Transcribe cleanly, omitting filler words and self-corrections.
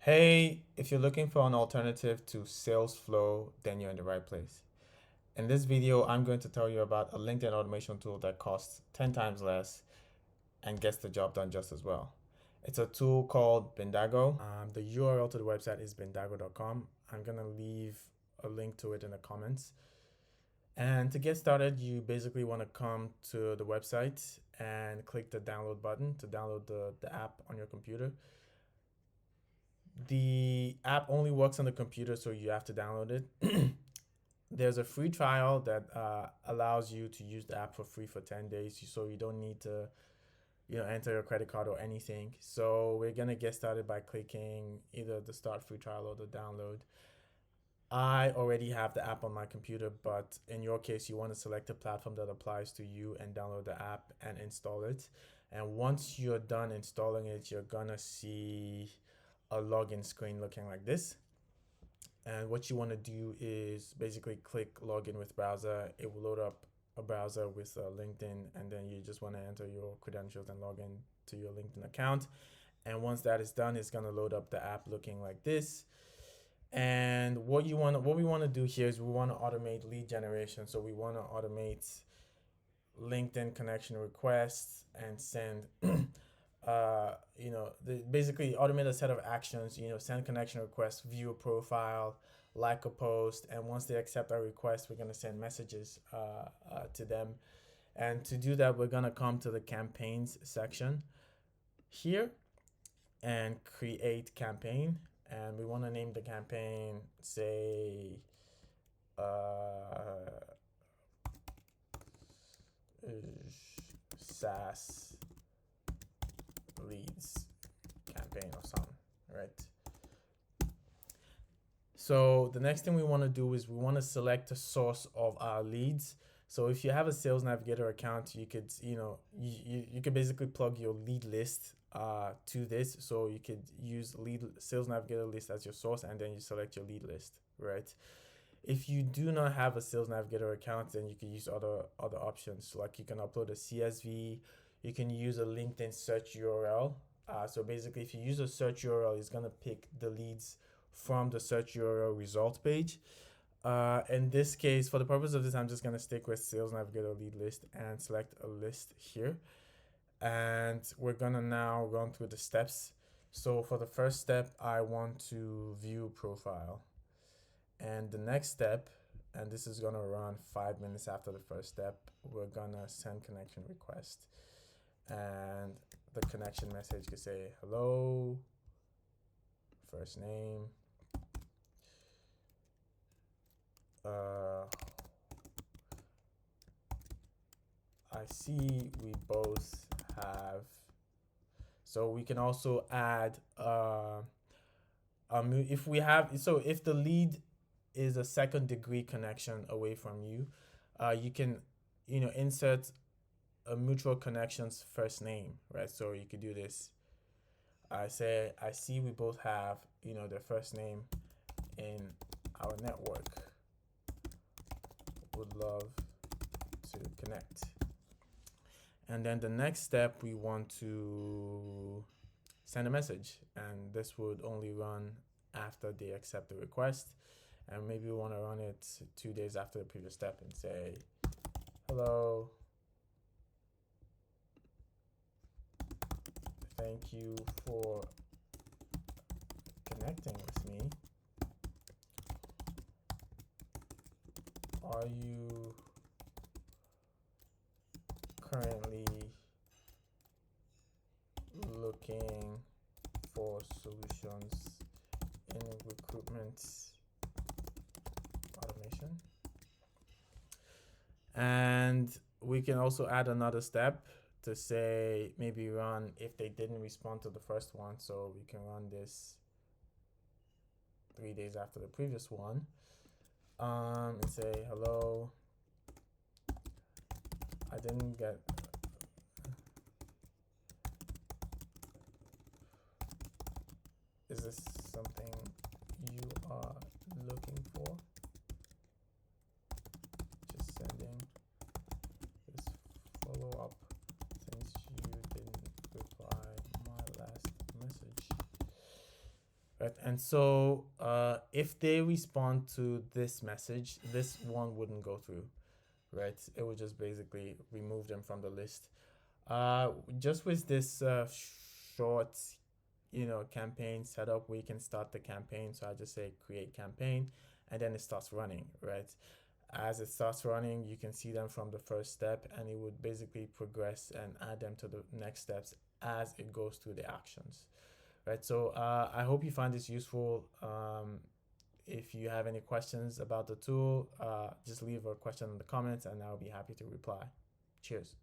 Hey, if you're looking for an alternative to Salesflow, then you're in the right place. In this video, I'm going to tell you about a LinkedIn automation tool that costs 10 times less and gets the job done just as well. It's a tool called Bindago. The URL to the website is bindago.com. I'm going to leave a link to it in the comments. And to get started, you basically want to come to the website and click the download button to download the app on your computer. The app only works on the computer, so you have to download it. There's a free trial that allows you to use the app for free for 10 days, so you don't need to enter your credit card or anything. So we're gonna get started by clicking either the start free trial or the download. I already have the app on my computer, but in your case, you want to select a platform that applies to you and download the app and install it. And once you're done installing it, you're gonna see a login screen looking like this. And what you want to do is basically click login with browser. It will load up a browser with LinkedIn, and then you just want to enter your credentials and log in to your LinkedIn account. And once that is done, it's going to load up the app looking like this. And what we want to do here is we want to automate lead generation. So we want to automate LinkedIn connection requests and send basically automate a set of actions, send connection requests, view a profile, like a post, and once they accept our request, we're going to send messages to them. And to do that, we're going to come to the campaigns section here and create campaign. And we want to name the campaign, say, SaaS leads campaign or something, right? So the next thing we want to do is we want to select a source of our leads. So if you have a Sales Navigator account, you could, you could basically plug your lead list to this. So you could use Sales Navigator list as your source, and then you select your lead list, right? If you do not have a Sales Navigator account, then you can use other options. Like you can upload a CSV, you can use a LinkedIn search URL. So basically, if you use a search URL, it's gonna pick the leads from the search URL result page. In this case, for the purpose of this, I'm just gonna stick with Sales Navigator lead list and select a list here. And we're gonna now run through the steps. So for the first step, I want to view profile. And the next step, and this is gonna run 5 minutes after the first step, we're gonna send connection request. And the connection message could say hello, first name, I see we both have, so we can also add if we have, so if the lead is a second degree connection away from you, you can insert a mutual connection's first name, right? So you could do this. I see we both have their first name in our network, would love to connect. And then the next step, we want to send a message, and this would only run after they accept the request. And maybe we want to run it 2 days after the previous step and say, hello, thank you for connecting with me. Are you currently looking for solutions in recruitment automation? And we can also add another step to say maybe run if they didn't respond to the first one. So we can run this 3 days after the previous one, and say hello, I didn't get, is this something you are looking for? Just sending this follow-up since you didn't reply my last message. right? And so if they respond to this message, this one wouldn't go through, right? It would just basically remove them from the list. Just with this short, campaign setup, we can start the campaign. So I just say create campaign, and then it starts running, right? As it starts running, you can see them from the first step, and it would basically progress and add them to the next steps as it goes through the actions, right? So I hope you find this useful. If you have any questions about the tool, just leave a question in the comments, and I'll be happy to reply. Cheers.